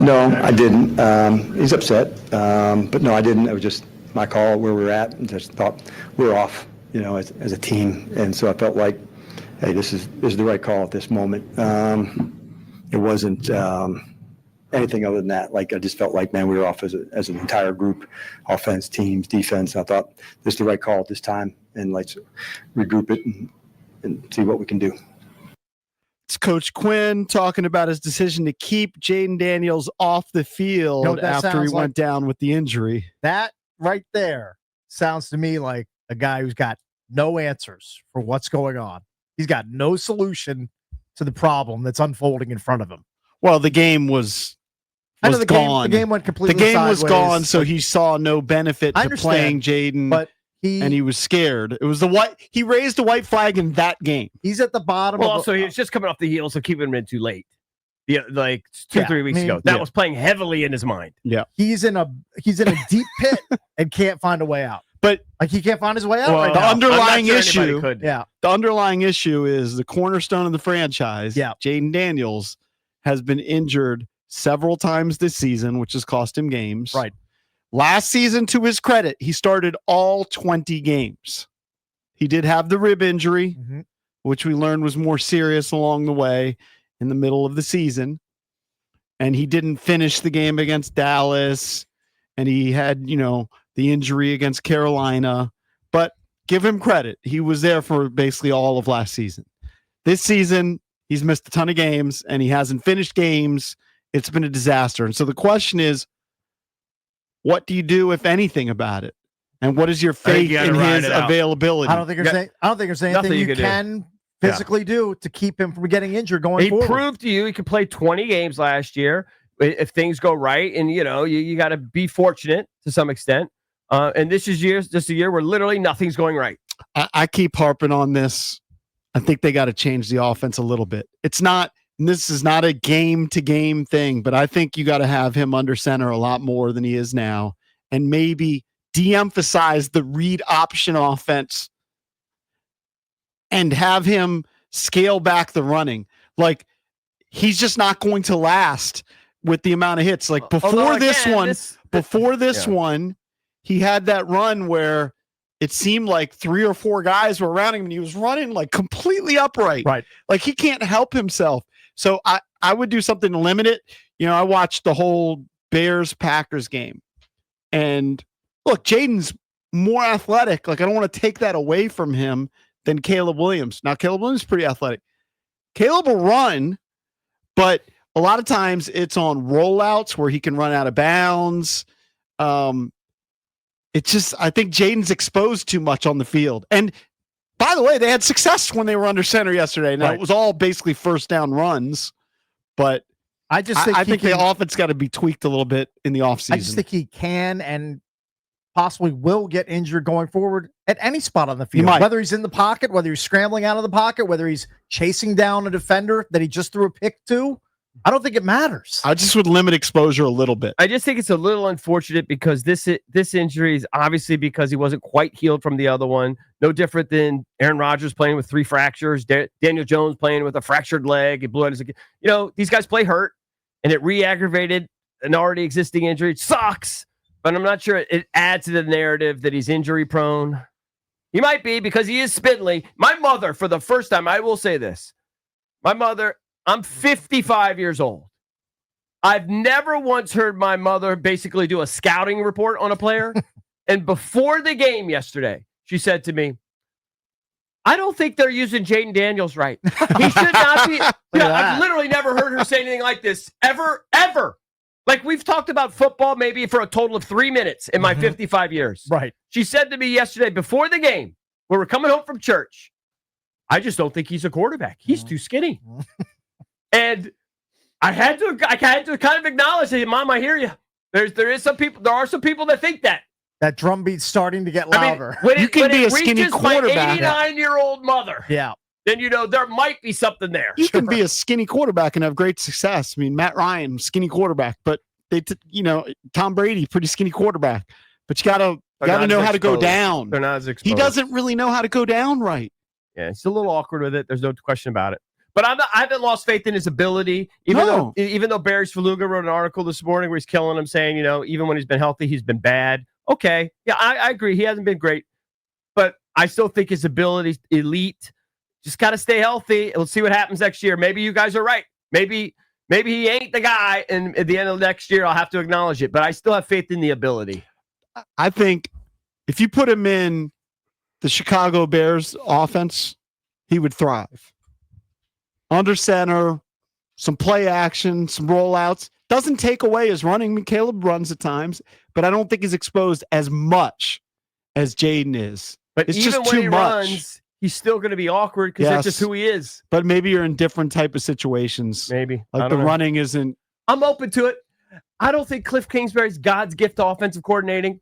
No, I didn't. He's upset, but no, I didn't. It was just my call where we were at, and just thought we're off, as a team, and so I felt like, hey, this is the right call at this moment. It wasn't anything other than that. Like I just felt like, man, we were off as an entire group, offense, teams, defense. And I thought this is the right call at this time, and let's regroup it and see what we can do. It's Coach Quinn talking about his decision to keep Jayden Daniels off the field after he went down with the injury. That right there sounds to me like a guy who's got no answers for what's going on. He's got no solution to the problem that's unfolding in front of him. Well, the game was gone. The game went completely sideways. The game was gone, so he saw no benefit to playing Jayden, but he was scared. It was he raised the white flag in that game. He's at the bottom. Well, also he was just coming off the heels of keeping him in too late. Yeah, like 3 weeks ago. That was playing heavily in his mind. Yeah. He's in a deep pit and can't find a way out. But he can't find his way out. Well, right the now. underlying issue, the underlying issue is the cornerstone of the franchise. Yeah. Jayden Daniels has been injured several times this season, which has cost him games. Right. Last season, to his credit, he started all 20 games. He did have the rib injury, which we learned was more serious along the way in the middle of the season. And he didn't finish the game against Dallas. And he had, the injury against Carolina. But give him credit. He was there for basically all of last season. This season, he's missed a ton of games, and he hasn't finished games. It's been a disaster. And so the question is, what do you do, if anything, about it? And what is your faith in his availability? I don't think there's anything you can physically do to keep him from getting injured going forward. He proved to you he could play 20 games last year if things go right. And, you got to be fortunate to some extent. And this is just a year where literally nothing's going right. I keep harping on this. I think they got to change the offense a little bit. This is not a game-to-game thing, but I think you got to have him under center a lot more than he is now, and maybe de-emphasize the read option offense and have him scale back the running. Like, he's just not going to last with the amount of hits. Like before this one, he had that run where it seemed like 3 or 4 guys were around him and he was running like completely upright. Right. Like he can't help himself. So I would do something to limit it. I watched the whole Bears-Packers game. And look, Jayden's more athletic. Like, I don't want to take that away from him than Caleb Williams. Now, Caleb Williams is pretty athletic. Caleb will run, but a lot of times it's on rollouts where he can run out of bounds. I think Jayden's exposed too much on the field. And by the way, they had success when they were under center yesterday. Now, It was all basically first down runs, but I think the offense got to be tweaked a little bit in the offseason. I just think he can and possibly will get injured going forward at any spot on the field, whether he's in the pocket, whether he's scrambling out of the pocket, whether he's chasing down a defender that he just threw a pick to. I don't think it matters. I just would limit exposure a little bit. I just think it's a little unfortunate because this injury is obviously because he wasn't quite healed from the other one. No different than Aaron Rodgers playing with 3 fractures, Daniel Jones playing with a fractured leg. He blew out his, these guys play hurt, and it re-aggravated an already existing injury. It sucks, but I'm not sure it adds to the narrative that he's injury prone. He might be because he is spindly. My mother, for the first time, I will say this. I'm 55 years old. I've never once heard my mother basically do a scouting report on a player. And before the game yesterday, she said to me, I don't think they're using Jayden Daniels right. He should not be. I've literally never heard her say anything like this ever. Like, we've talked about football maybe for a total of 3 minutes in my 55 years. Right. She said to me yesterday before the game, when we're coming home from church, I just don't think he's a quarterback. He's too skinny. And I had to kind of acknowledge it. Mom, I hear you. There are some people that think that. That drum beat's starting to get louder. When you can be a skinny quarterback. My 89-year-old mother. Yeah. Then there might be something there. You can be a skinny quarterback and have great success. I mean, Matt Ryan, skinny quarterback, but Tom Brady, pretty skinny quarterback. But you gotta know how to go down. They're not as exposed. He doesn't really know how to go down right. Yeah, it's a little awkward with it. There's no question about it. But I haven't lost faith in his ability. Even though Barry Svrluga wrote an article this morning where he's killing him, saying, even when he's been healthy, he's been bad. Okay, yeah, I agree. He hasn't been great, but I still think his ability's elite. Just got to stay healthy. Let's see what happens next year. Maybe you guys are right. Maybe he ain't the guy, and at the end of next year, I'll have to acknowledge it. But I still have faith in the ability. I think if you put him in the Chicago Bears offense, he would thrive. Under center, some play action, some rollouts. Doesn't take away his running. I mean, Caleb runs at times, but I don't think he's exposed as much as Jayden is. But it's even just when too he much. runs, he's still going to be awkward because that's just who he is. But maybe you're in different type of situations. Maybe. Like the running isn't. I'm open to it. I don't think Cliff Kingsbury's God's gift to offensive coordinating.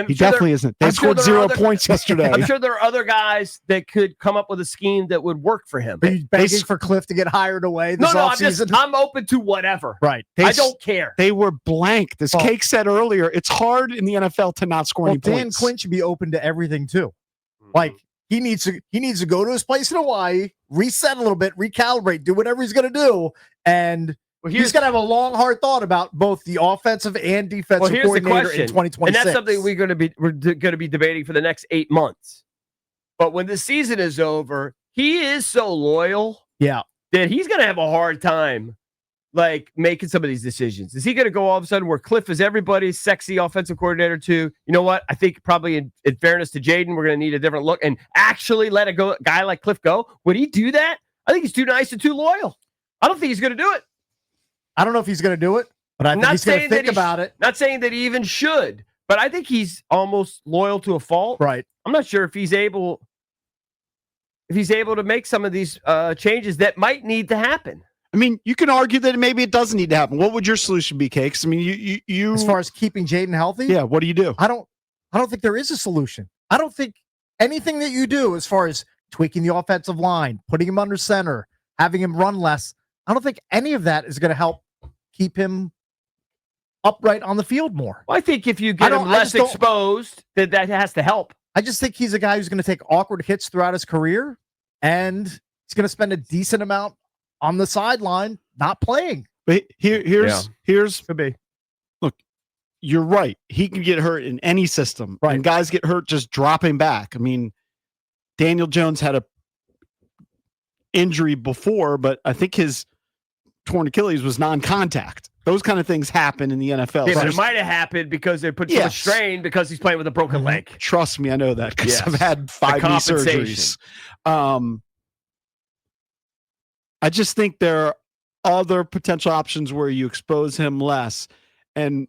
He definitely isn't. They scored 0 points yesterday. I'm sure there are other guys that could come up with a scheme that would work for him. Are you begging for Cliff to get hired away this offseason? I'm open to whatever. Right. I don't care. They were blank. This Cake said earlier, it's hard in the NFL to not score any points. Dan Quinn should be open to everything too. Like he needs to go to his place in Hawaii, reset a little bit, recalibrate, do whatever he's going to do, and he's going to have a long, hard thought about both the offensive and defensive coordinator in 2026. And that's something we're going to be debating for the next 8 months. But when the season is over, he is so loyal, that he's going to have a hard time, like making some of these decisions. Is he going to go all of a sudden where Cliff is everybody's sexy offensive coordinator too? You know what? I think probably in fairness to Jayden, we're going to need a different look and actually let a guy like Cliff go. Would he do that? I think he's too nice and too loyal. I don't think he's going to do it. I don't know if he's going to do it, but I think he's going to think about it. Not saying that he even should, but I think he's almost loyal to a fault. Right. I'm not sure if he's able to make some of these changes that might need to happen. I mean, you can argue that maybe it doesn't need to happen. What would your solution be, Cakes? I mean, you as far as keeping Jayden healthy? Yeah, what do you do? I don't think there is a solution. I don't think anything that you do as far as tweaking the offensive line, putting him under center, having him run less, I don't think any of that is going to help keep him upright on the field more. Well, I think if you get him less exposed, that has to help. I just think he's a guy who's going to take awkward hits throughout his career, and he's going to spend a decent amount on the sideline not playing. But here's could be. Look, you're right. He can get hurt in any system, right? And guys get hurt just dropping back. I mean, Daniel Jones had a injury before, but I think his torn Achilles was non-contact. Those kind of things happen in the NFL. Yeah, but it might have happened because they put so much strain because he's playing with a broken leg. Trust me, I know that because I've had 5 knee surgeries. I just think there are other potential options where you expose him less. And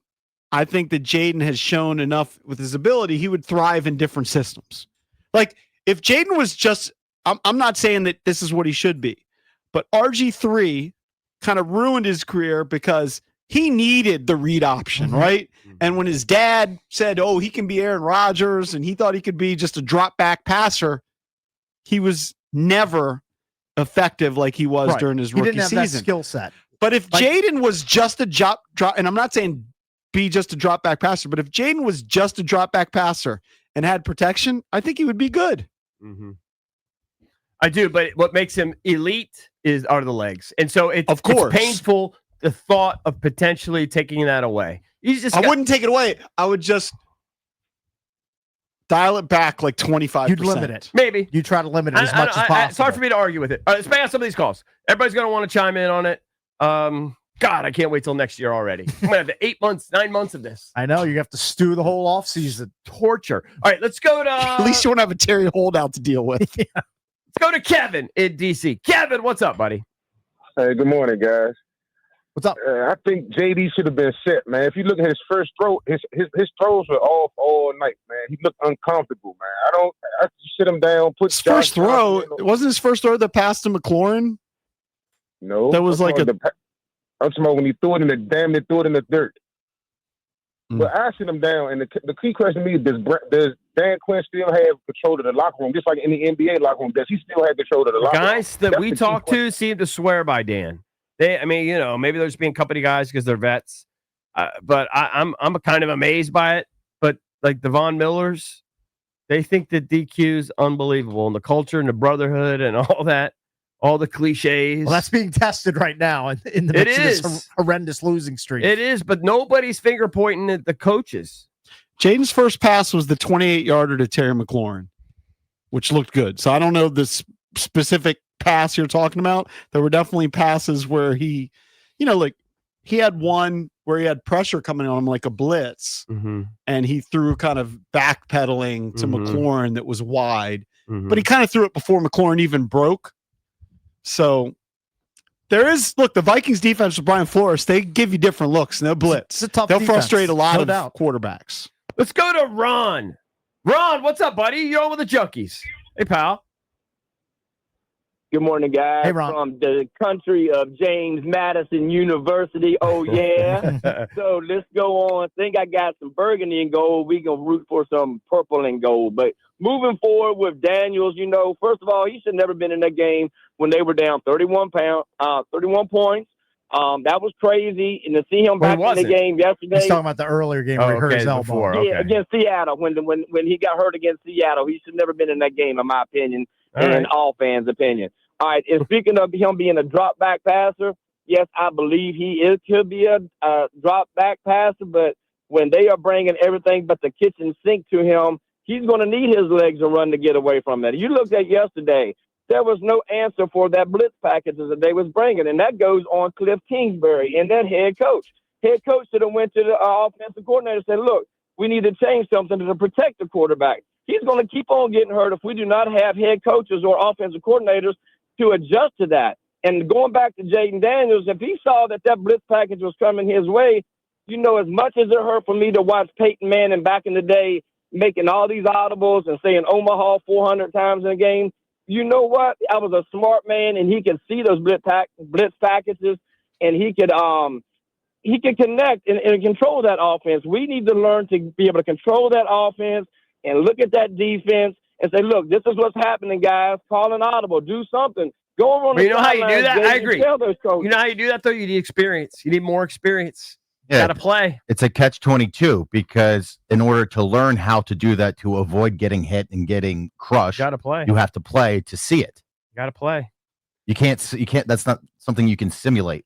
I think that Jayden has shown enough with his ability, he would thrive in different systems. Like if Jayden was just, I'm not saying that this is what he should be, but RG3 kind of ruined his career because he needed the read option, right? And when his dad said, oh, he can be Aaron Rodgers, and he thought he could be just a drop back passer, he was never effective like he was during his rookie season. He didn't have that skill set. But if Jayden was just a drop, and I'm not saying be just a drop back passer, but if Jayden was just a drop back passer and had protection, I think he would be good. Mm-hmm. I do, but what makes him elite are the legs. And so it's painful, the thought of potentially taking that away. I wouldn't take it away. I would just dial it back like 25%. You'd limit it. Maybe. You try to limit it as much as possible. It's hard for me to argue with it. All right, let's bang out some of these calls. Everybody's going to want to chime in on it. God, I can't wait till next year already. I'm going to have 8 months, 9 months of this. I know. You have to stew the whole offseason. Torture. All right, let's go to... At least you won't have a Terry holdout to deal with. Yeah. Let's go to Kevin in D.C. Kevin, what's up, buddy? Hey, good morning, guys. What's up? I think JD should have been set, man. If you look at his first throw, his throws were off all night, man. He looked uncomfortable, man. I sit him down, put his first throw. Wasn't his first throw that passed to McLaurin? No. That was like I'm talking about when he threw it in the dirt. But I sit him down, and the key question to me is, does Dan Quinn still have control of the locker room, just like in the NBA locker room? Does he still have control of the locker room? Guys that we talk to seem to swear by Dan. Maybe they're just being company guys because they're vets. But I'm kind of amazed by it. But like the Von Millers, they think that DQ's unbelievable, and the culture and the brotherhood and all that. all the cliches. Well, that's being tested right now in the midst of this horrendous losing streak. It is, but nobody's finger pointing at the coaches. Jayden's first pass was the 28-yarder to Terry McLaurin, which looked good. So I don't know this specific pass you're talking about. There were definitely passes where he, like he had one where he had pressure coming on him like a blitz, and he threw kind of backpedaling to McLaurin that was wide, but he kind of threw it before McLaurin even broke. So there is, the Vikings defense with Brian Flores, they give you different looks and they'll blitz. It's a tough They'll defense, frustrate a lot of doubt. quarterbacks. Let's go to Ron. Ron, what's up, buddy? You're on with the Junkies. Hey, pal. Good morning, guys. Hey, Ron. From the country of James Madison University. Oh, yeah. So let's go on. Think I got some burgundy and gold. We going to root for some purple and gold. But moving forward with Daniels, first of all, he should never been in that game when they were down 31 points. That was crazy. And to see him back in the game yesterday. He's talking about the earlier game where he hurt his elbow. Yeah, against Seattle. When he got hurt against Seattle, he should never been in that game, in my opinion, and all fans' opinion. All right, and speaking of him being a drop-back passer, yes, I believe he could be a drop-back passer, but when they are bringing everything but the kitchen sink to him, he's going to need his legs to run to get away from that. You looked at yesterday, there was no answer for that blitz packages that they was bringing, and that goes on Cliff Kingsbury and that head coach. Head coach should have went to the offensive coordinator and said, look, we need to change something to protect the quarterback. He's going to keep on getting hurt if we do not have head coaches or offensive coordinators to adjust to that. And going back to Jayden Daniels, if he saw that blitz package was coming his way, as much as it hurt for me to watch Peyton Manning back in the day making all these audibles and saying Omaha 400 times in a game, you know what? I was a smart man, and he could see those blitz packages, and he could connect and control that offense. We need to learn to be able to control that offense and look at that defense and say, look, this is what's happening, guys. Call an audible. Do something. Go on. You know how you do that? I agree. You know how you do that, though? You need experience. You need more experience. Yeah, got to play. It's a catch-22 because in order to learn how to do that, to avoid getting hit and getting crushed, got to play. You have to play to see it. Got to play. You can't. That's not something you can simulate.